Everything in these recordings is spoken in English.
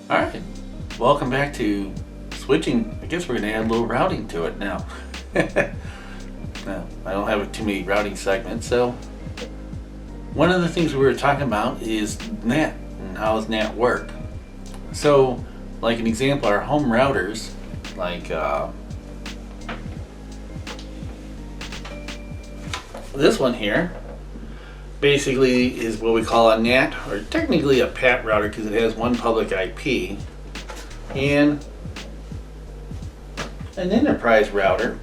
Alright, welcome back to switching. I guess we're going to add a little routing to it now. No, I don't have too many routing segments. So one of the things we were talking about is NAT and how does NAT work. So like an example, our home routers, like this one here, basically is what we call a NAT, or technically a PAT router because it has one public IP. And an enterprise router,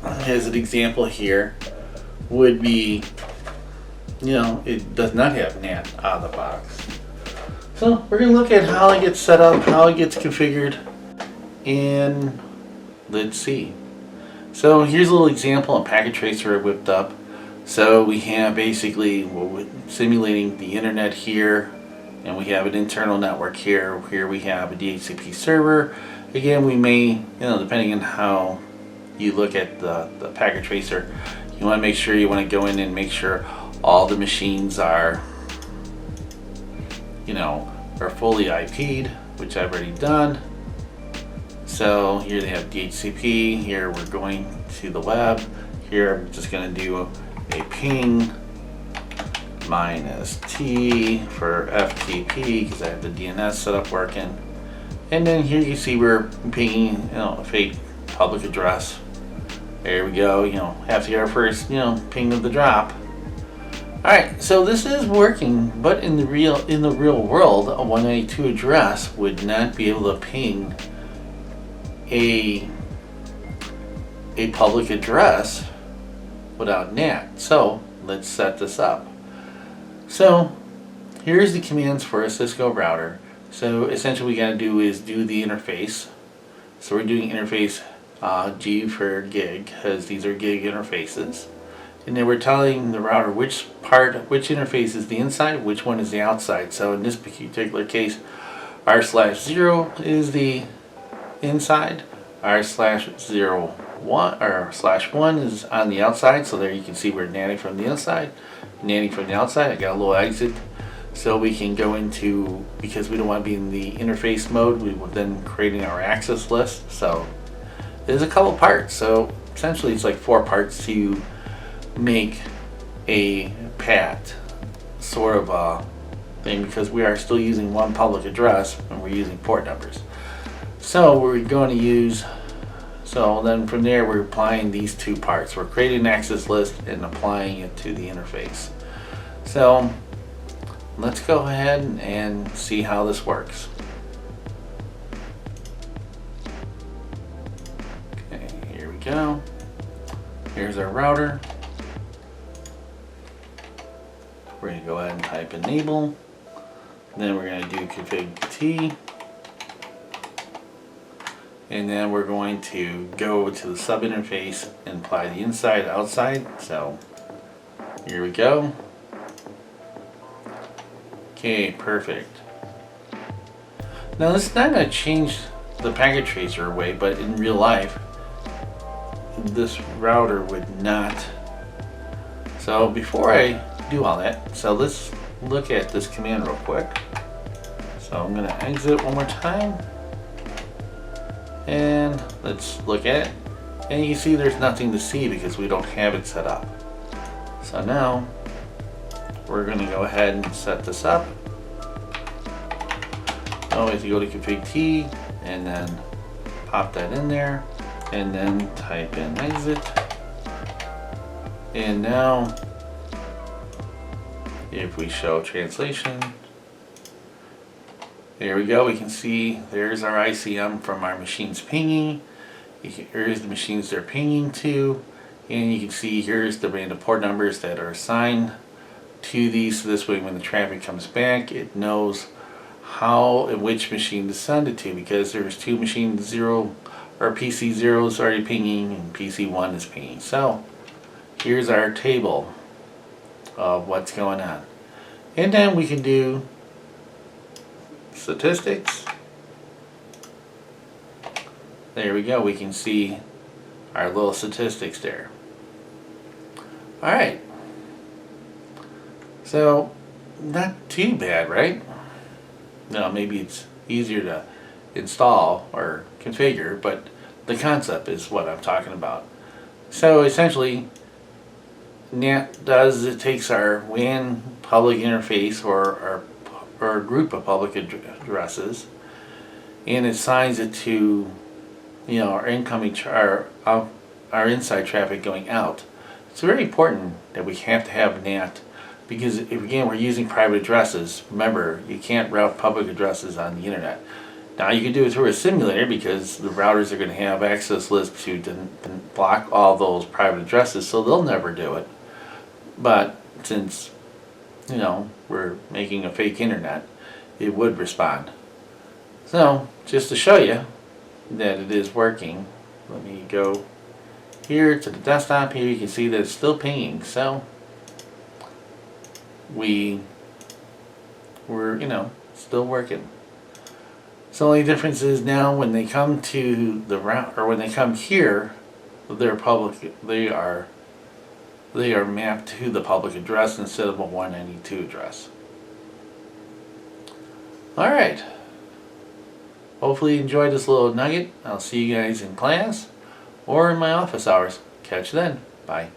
as an example here, would be, it does not have NAT out of the box. So we're going to look at how it gets set up, how it gets configured, and let's see. So here's a little example, a packet tracer I whipped up. So we have basically, we're simulating the internet here, and we have an internal network here. Here we have a DHCP server. Again, we may, depending on how you look at the packet tracer, you want to make sure you want to go in and make sure all the machines are, are fully IP'd, which I've already done. So here they have DHCP. Here we're going to the web. Here I'm just going to do a ping -T for FTP because I have the DNS set up working. And then here you see we're pinging, a fake public address. There we go. Have to get our first, ping of the drop. All right, so this is working, but in the real world, a 192 address would not be able to ping a public address without NAT. So let's set this up. So here's the commands for a Cisco router. So essentially what we got to do is do the interface. So we're doing interface G for gig because these are gig interfaces. And then we're telling the router which interface is the inside, which one is the outside. So in this particular case, r/0 is the inside, r/01 or /1 is on the outside. So there you can see we're NATing from the inside, NATing from the outside. I got a little exit so we can go into, because we don't want to be in the interface mode, we will then creating our access list. So there's a couple parts. So essentially it's like 4 parts to make a PAT sort of a thing, because we are still using one public address and we're using port numbers. So we're going to use, so then from there we're applying these 2 parts. We're creating an access list and applying it to the interface. So let's go ahead and see how this works. Okay, here we go. Here's our router. We're going to go ahead and type enable. Then we're going to do config T. And then we're going to go to the sub interface and apply the inside outside. So here we go. Okay, perfect. Now this is not going to change the packet tracer away, but in real life this router would not. So before I do all that, so let's look at this command real quick. So I'm going to exit one more time and let's look at it, and you see there's nothing to see because we don't have it set up. So now we're going to go ahead and set this up. Always you go to config T and then pop that in there and then type in exit. And now if we show translation, there we go. We can see there's our ICM from our machines pinging. Here's the machines they're pinging to, and you can see here's the random port numbers that are assigned to these. So this way when the traffic comes back, it knows how and which machine to send it to, because there's 2 machines, 0 or PC 0 is already pinging and PC 1 is pinging. So here's our table of what's going on. And then we can do statistics. There we go. We can see our little statistics there. Alright. So, not too bad, right? maybe it's easier to install or configure, but the concept is what I'm talking about. So essentially, NAT does, it takes our WAN public interface or a group of public addresses, and it assigns it to our incoming our inside traffic going out. It's very important that we have to have NAT, because if again we're using private addresses, remember you can't route public addresses on the internet. Now you can do it through a simulator because the routers are going to have access lists to block all those private addresses, so they'll never do it. But since we're making a fake internet, it would respond. So just to show you that it is working, let me go here to the desktop. Here you can see that it's still pinging. So we're still working. So the only difference is now when they come to the route, or when they come here, they're public. They are mapped to the public address instead of a 192 address. All right. Hopefully you enjoyed this little nugget. I'll see you guys in class or in my office hours. Catch you then. Bye.